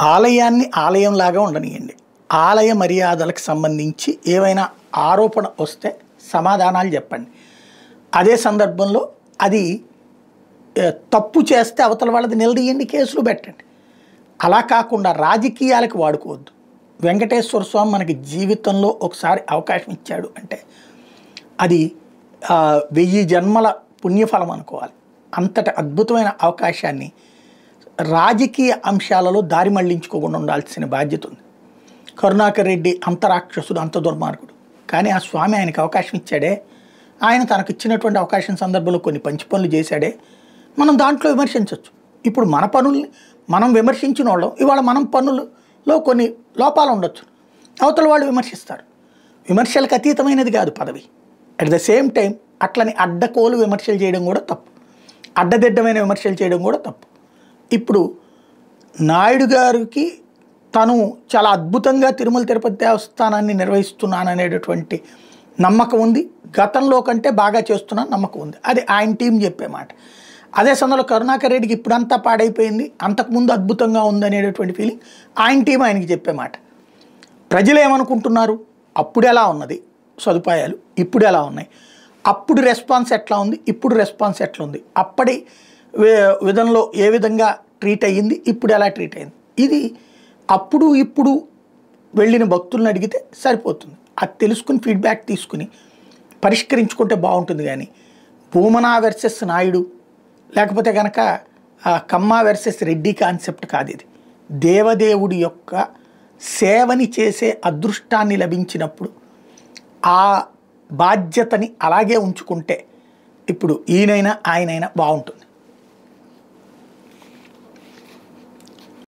ఆలయాన్ని ఆలయంలాగా ఉండనియండి. ఆలయ మర్యాదలకు సంబంధించి ఏవైనా ఆరోపణ వస్తే సమాధానాలు చెప్పండి. అదే సందర్భంలో అది తప్పు చేస్తే అవతల వాళ్ళది నిలదీయండి, కేసులు పెట్టండి. అలా కాకుండా రాజకీయాలకు వాడుకోవద్దు. వెంకటేశ్వర స్వామి మనకి జీవితంలో ఒకసారి అవకాశం ఇచ్చాడు అంటే అది 1000 జన్మల పుణ్యఫలం అనుకోవాలి. అంతటి అద్భుతమైన అవకాశాన్ని రాజకీయ అంశాలలో దారి మళ్లించుకోకుండా ఉండాల్సిన బాధ్యత ఉంది. కరుణాకర్ రెడ్డి అంత రాక్షసుడు, అంత దుర్మార్గుడు, కానీ ఆ స్వామి ఆయనకు అవకాశం ఇచ్చాడే. ఆయన తనకు ఇచ్చినటువంటి అవకాశం సందర్భంలో కొన్ని మంచి పనులు చేశాడే. మనం దాంట్లో విమర్శించవచ్చు. ఇప్పుడు మన పనుల్ని మనం విమర్శించిన వాళ్ళం ఇవాళ మనం పనులలో కొన్ని లోపాలు ఉండొచ్చు, అవతల వాళ్ళు విమర్శిస్తారు. విమర్శలకు అతీతమైనది కాదు పదవి. అట్ ద సేమ్ టైం అట్లని అడ్డకోలు విమర్శలు చేయడం కూడా తప్పు, అడ్డదిడ్డమైన విమర్శలు చేయడం కూడా తప్పు. ఇప్పుడు నాయుడు గారికి తను చాలా అద్భుతంగా తిరుమల తిరుపతి దేవస్థానాన్ని నిర్వహిస్తున్నాననేటటువంటి నమ్మకం ఉంది. గతంలో కంటే బాగా చేస్తున్నాను నమ్మకం ఉంది. అది ఆయన టీం చెప్పే మాట. అదే సమయంలో కరుణాకర్ రెడ్డికి ఇప్పుడంతా పాడైపోయింది, అంతకుముందు అద్భుతంగా ఉందనేటటువంటి ఫీలింగ్ ఆయన టీం ఆయనకి చెప్పే మాట. ప్రజలు ఏమనుకుంటున్నారు? అప్పుడు ఎలా ఉన్నది సదుపాయాలు, ఇప్పుడు ఎలా ఉన్నాయి, అప్పుడు రెస్పాన్స్ ఎట్లా ఉంది, ఇప్పుడు రెస్పాన్స్ ఎట్లా ఉంది, అప్పటి విధంలో ఏ విధంగా ట్రీట్ అయ్యింది, ఇప్పుడు ఎలా ట్రీట్ అయింది. ఇది అప్పుడు ఇప్పుడు వెళ్ళిన భక్తులను అడిగితే సరిపోతుంది. అది తెలుసుకుని ఫీడ్బ్యాక్ తీసుకుని పరిష్కరించుకుంటే బాగుంటుంది. కానీ భూమనా వర్సెస్ నాయుడు లేకపోతే కనుక కమ్మ వర్సెస్ రెడ్డి కాన్సెప్ట్ కాదు ఇది. దేవదేవుడి యొక్క సేవని చేసే అదృష్టాన్ని లభించినప్పుడు ఆ బాధ్యతని అలాగే ఉంచుకుంటే ఇప్పుడు ఈయనైనా ఆయనైనా బాగుంటుంది.